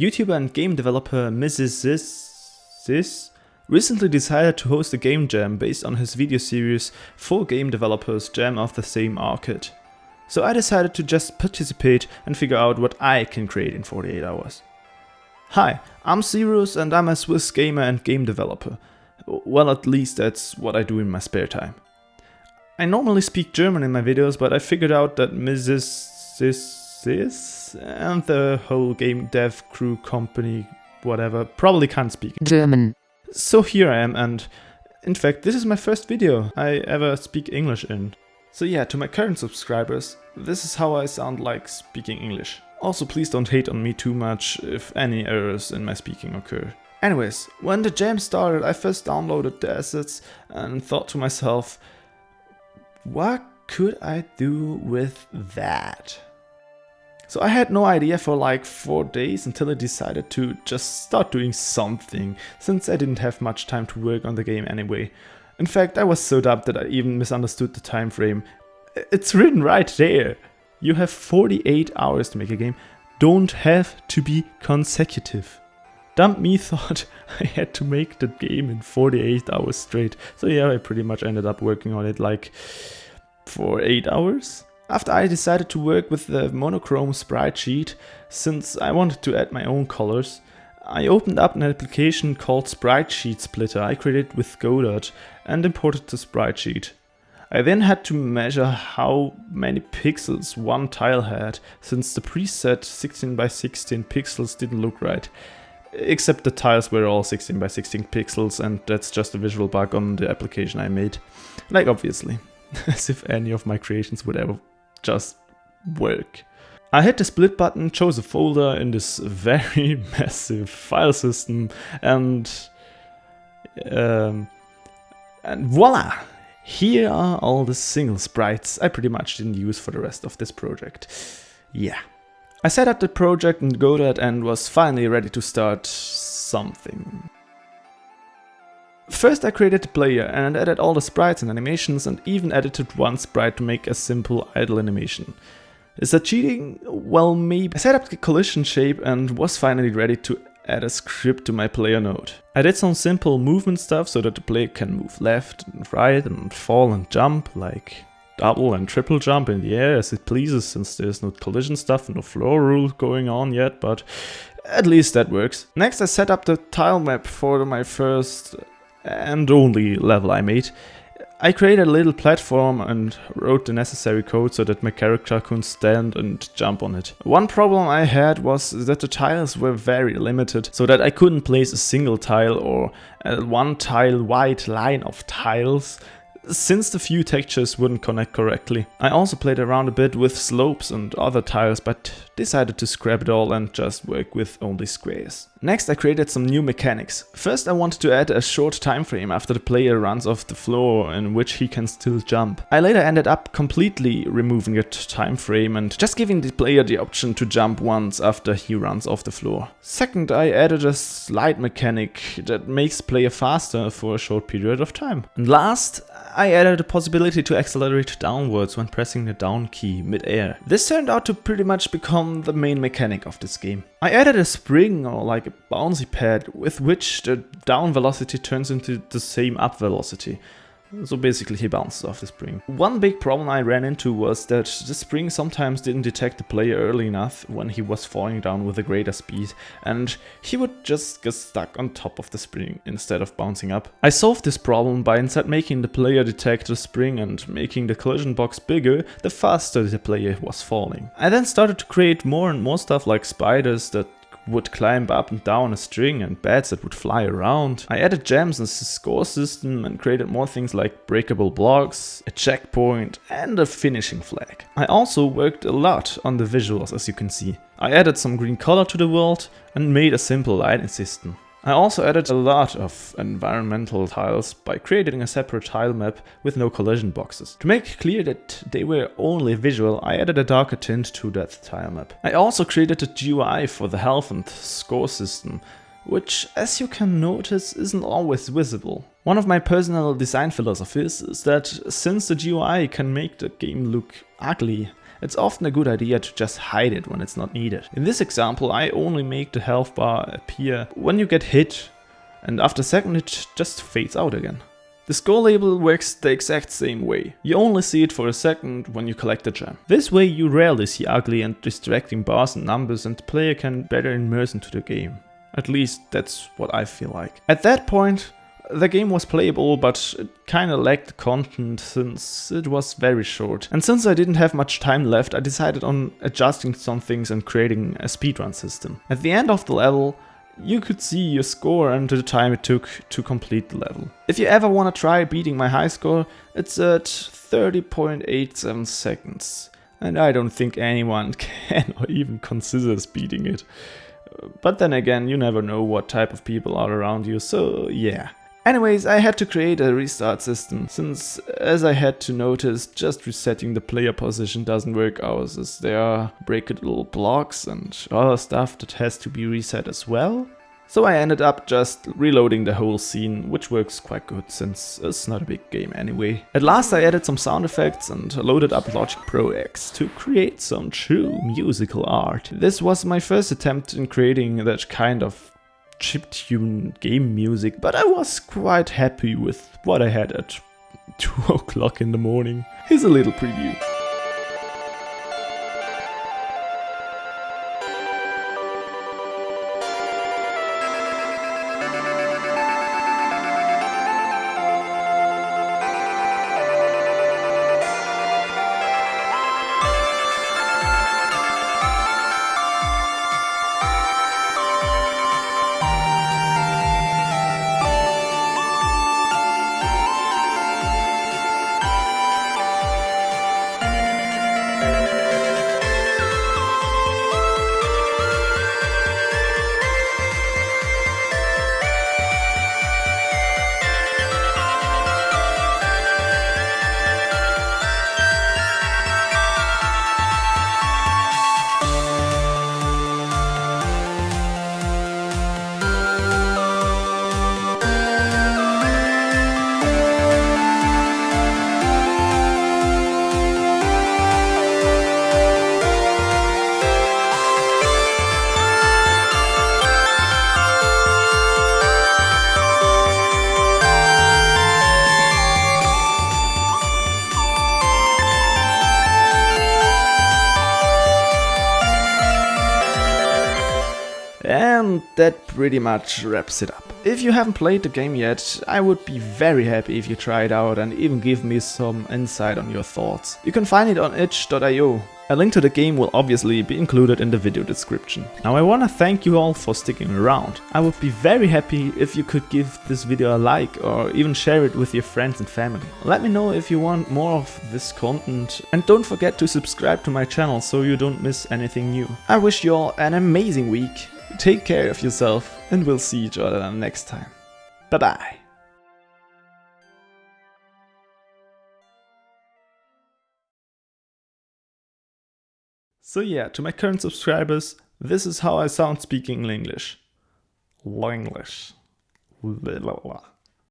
YouTuber and game developer Miziziziz recently decided to host a game jam based on his video series 4 game developers jam off the same arcade. So I decided to just participate and figure out what I can create in 48 hours. Hi, I'm SirZeros and I'm a Swiss gamer and game developer. Well, at least that's what I do in my spare time. I normally speak German in my videos, but I figured out that Miziziziz and the whole game dev crew company, whatever, probably can't speak German. So here I am, and in fact this is my first video I ever speak English in. So yeah, to my current subscribers, this is how I sound like speaking English. Also, please don't hate on me too much if any errors in my speaking occur. Anyways, when the jam started, I first downloaded the assets and thought to myself, what could I do with that? So I had no idea for like 4 days until I decided to just start doing something, since I didn't have much time to work on the game anyway. In fact, I was so dumb that I even misunderstood the time frame. It's written right there. You have 48 hours to make a game, don't have to be consecutive. Dumb me thought I had to make the game in 48 hours straight. So yeah, I pretty much ended up working on it like for 8 hours. After I decided to work with the monochrome sprite sheet, since I wanted to add my own colors, I opened up an application called Sprite Sheet Splitter I created with Godot and imported the sprite sheet. I then had to measure how many pixels one tile had, since the preset 16 by 16 pixels didn't look right. Except the tiles were all 16 by 16 pixels, and that's just a visual bug on the application I made. Like, obviously. As if any of my creations would ever just work. I hit the split button, chose a folder in this very massive file system, and voila! Here are all the single sprites I pretty much didn't use for the rest of this project. Yeah. I set up the project in Godot and was finally ready to start something. First I created the player and added all the sprites and animations, and even edited one sprite to make a simple idle animation. Is that cheating? Well, maybe. I set up the collision shape and was finally ready to add a script to my player node. I did some simple movement stuff so that the player can move left and right and fall and jump, like double and triple jump in the air as it pleases, since there's no collision stuff and no floor rule going on yet, but at least that works. Next I set up the tile map for my first and only level I made. I created a little platform and wrote the necessary code so that my character could stand and jump on it. One problem I had was that the tiles were very limited, so that I couldn't place a single tile or a one tile wide line of tiles, since the few textures wouldn't connect correctly. I also played around a bit with slopes and other tiles, but decided to scrap it all and just work with only squares. Next I created some new mechanics. First I wanted to add a short time frame after the player runs off the floor in which he can still jump. I later ended up completely removing that time frame and just giving the player the option to jump once after he runs off the floor. Second, I added a slide mechanic that makes player faster for a short period of time. And last, I added a possibility to accelerate downwards when pressing the down key mid-air. This turned out to pretty much become the main mechanic of this game. I added a spring, or like a bouncy pad, with which the down velocity turns into the same up velocity. So basically he bounces off the spring. One big problem I ran into was that the spring sometimes didn't detect the player early enough when he was falling down with a greater speed, and he would just get stuck on top of the spring instead of bouncing up. I solved this problem by instead making the player detect the spring and making the collision box bigger the faster the player was falling. I then started to create more and more stuff like spiders that would climb up and down a string and bats that would fly around. I added gems and a score system and created more things like breakable blocks, a checkpoint and a finishing flag. I also worked a lot on the visuals, as you can see. I added some green color to the world and made a simple lighting system. I also added a lot of environmental tiles by creating a separate tile map with no collision boxes. To make clear that they were only visual, I added a darker tint to that tile map. I also created a GUI for the health and score system, which, as you can notice, isn't always visible. One of my personal design philosophies is that since the GUI can make the game look ugly, it's often a good idea to just hide it when it's not needed. In this example, I only make the health bar appear when you get hit, and after a second it just fades out again. The score label works the exact same way. You only see it for a second when you collect a gem. This way you rarely see ugly and distracting bars and numbers, and the player can better immerse into the game. At least that's what I feel like. At that point, the game was playable, but it kinda lacked content since it was very short. And since I didn't have much time left, I decided on adjusting some things and creating a speedrun system. At the end of the level, you could see your score and the time it took to complete the level. If you ever wanna try beating my high score, it's at 30.87 seconds. And I don't think anyone can or even considers beating it. But then again, you never know what type of people are around you, so yeah. Anyways, I had to create a restart system, since as I had to notice, just resetting the player position doesn't work out, as there are breakable blocks and other stuff that has to be reset as well. So I ended up just reloading the whole scene, which works quite good since it's not a big game anyway. At last I added some sound effects and loaded up Logic Pro X to create some true musical art. This was my first attempt in creating that kind of chiptune game music, but I was quite happy with what I had at 2 o'clock in the morning. Here's a little preview. And that pretty much wraps it up. If you haven't played the game yet, I would be very happy if you try it out and even give me some insight on your thoughts. You can find it on itch.io. A link to the game will obviously be included in the video description. Now I wanna thank you all for sticking around. I would be very happy if you could give this video a like or even share it with your friends and family. Let me know if you want more of this content, and don't forget to subscribe to my channel so you don't miss anything new. I wish you all an amazing week. Take care of yourself, and we'll see each other next time. Bye bye. So yeah, to my current subscribers, this is how I sound speaking English. Langlish. Blah, blah, blah.